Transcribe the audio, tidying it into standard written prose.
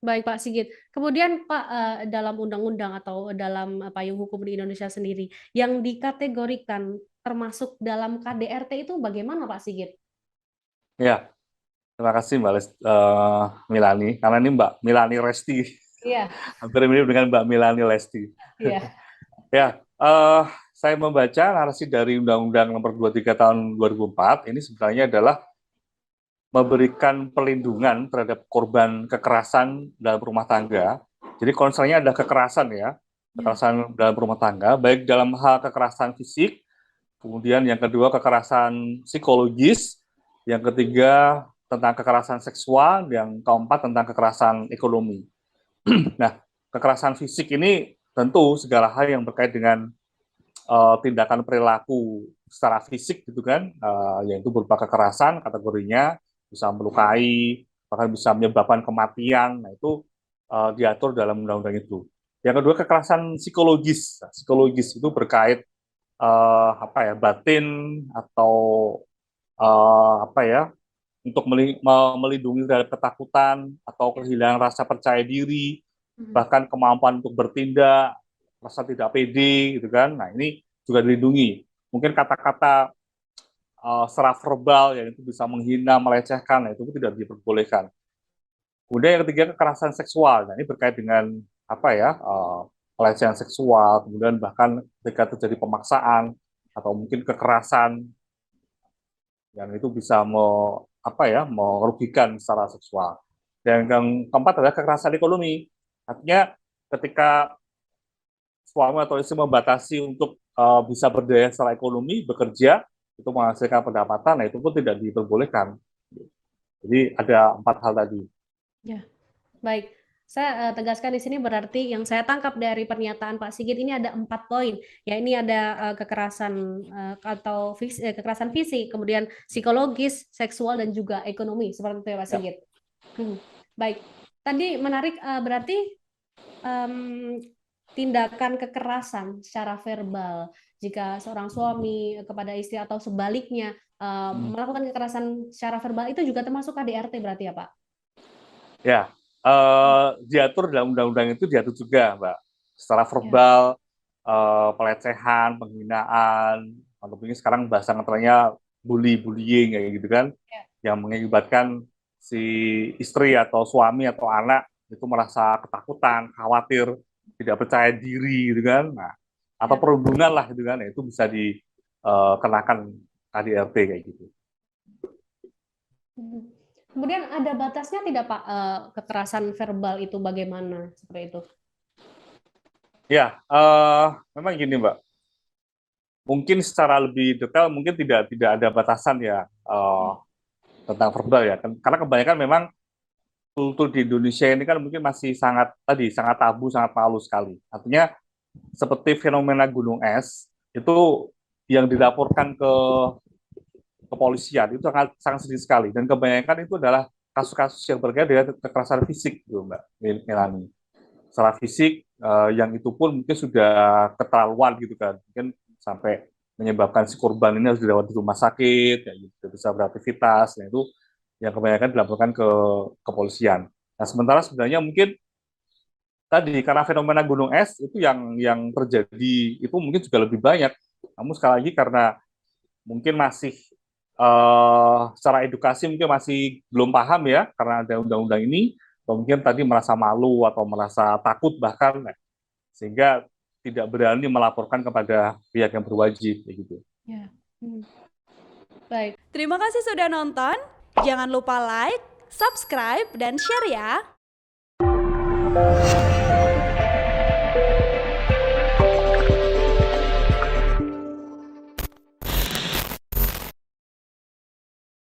Baik Pak Sigit. Kemudian Pak, dalam undang-undang atau dalam payung hukum di Indonesia sendiri, yang dikategorikan termasuk dalam KDRT itu bagaimana Pak Sigit? Ya, terima kasih Milani, karena ini Mbak Milani Resti, Iya, hampir mirip dengan Mbak Milani Lesti. iya. Ya, saya membaca narasi dari Undang-Undang Nomor 23 Tahun 2004 ini sebenarnya adalah memberikan perlindungan terhadap korban kekerasan dalam rumah tangga. Jadi concernnya ada kekerasan ya, Ya. kekerasan dalam rumah tangga, baik dalam hal kekerasan fisik, kemudian yang kedua kekerasan psikologis, yang ketiga tentang kekerasan seksual, yang keempat tentang kekerasan ekonomi. Nah, kekerasan fisik ini tentu segala hal yang berkait dengan tindakan perilaku secara fisik gitu kan, yaitu berupa kekerasan kategorinya, bisa melukai, bahkan bisa menyebabkan kematian. Nah, itu diatur dalam undang-undang itu. Yang kedua kekerasan psikologis. Nah, psikologis itu berkait apa ya, batin atau apa ya, untuk melindungi dari ketakutan atau kehilangan rasa percaya diri, Mhm. bahkan kemampuan untuk bertindak, rasa tidak pede gitu kan. Nah, ini juga dilindungi. Mungkin kata-kata secara verbal yang itu bisa menghina, melecehkan, nah, itu tidak diperbolehkan. Kemudian yang ketiga kekerasan seksual. Nah, ini berkait dengan apa ya, pelecehan seksual, kemudian bahkan ketika terjadi pemaksaan atau mungkin kekerasan yang itu bisa apa ya, merugikan secara seksual. Dan yang keempat adalah kekerasan ekonomi. Artinya ketika suami atau istri membatasi untuk bisa berdaya secara ekonomi, bekerja, itu menghasilkan pendapatan, nah itu pun tidak diperbolehkan. Jadi ada empat hal tadi. Ya, baik. Saya tegaskan di sini berarti yang saya tangkap dari pernyataan Pak Sigit ini ada 4 poin. Ya, ini ada kekerasan atau kekerasan fisik, kemudian psikologis, seksual, dan juga ekonomi. Seperti itu ya Pak Ya. Sigit. Baik. Tadi menarik, berarti em, tindakan kekerasan secara verbal jika seorang suami kepada istri atau sebaliknya melakukan kekerasan secara verbal itu juga termasuk KDRT berarti ya Pak? Ya, diatur dalam undang-undang itu diatur juga, Mbak. Secara Ya. verbal, pelecehan, penghinaan, atau mungkin sekarang bahasa ngetrendnya bullying kayak gitu kan, Ya. yang mengakibatkan si istri atau suami atau anak itu merasa ketakutan, khawatir, tidak percaya diri gitu kan. Nah, atau Ya. perundungan lah gitu kan, itu bisa dikenakan KDRT kayak gitu. Mhm. Kemudian ada batasnya tidak Pak, kekerasan verbal itu bagaimana seperti itu? Ya, memang gini Mbak, mungkin secara lebih detail mungkin tidak ada batasan ya, Ya. tentang verbal ya kan, karena kebanyakan memang kultur di Indonesia ini kan mungkin masih sangat tabu, sangat malu sekali. Artinya seperti fenomena gunung es itu yang dilaporkan ke kepolisian itu sangat sangat sedikit sekali, dan kebanyakan itu adalah kasus-kasus yang berkaitan dengan kekerasan fisik gitu Mbak Melani. Secara fisik, yang itu pun mungkin sudah keterlaluan gitu kan, mungkin sampai menyebabkan si korban ini harus dirawat di rumah sakit, ya gitu, bisa beraktivitas, nah itu yang kebanyakan dilaporkan ke kepolisian. Nah sementara sebenarnya mungkin tadi karena fenomena gunung es itu yang terjadi itu mungkin juga lebih banyak. Namun sekali lagi karena mungkin masih secara edukasi mungkin masih belum paham ya karena ada undang-undang ini, atau mungkin tadi merasa malu atau merasa takut bahkan, sehingga tidak berani melaporkan kepada pihak yang berwajib kayak gitu. Ya. Hmm. Baik. Terima kasih sudah nonton. Jangan lupa like, subscribe, dan share ya.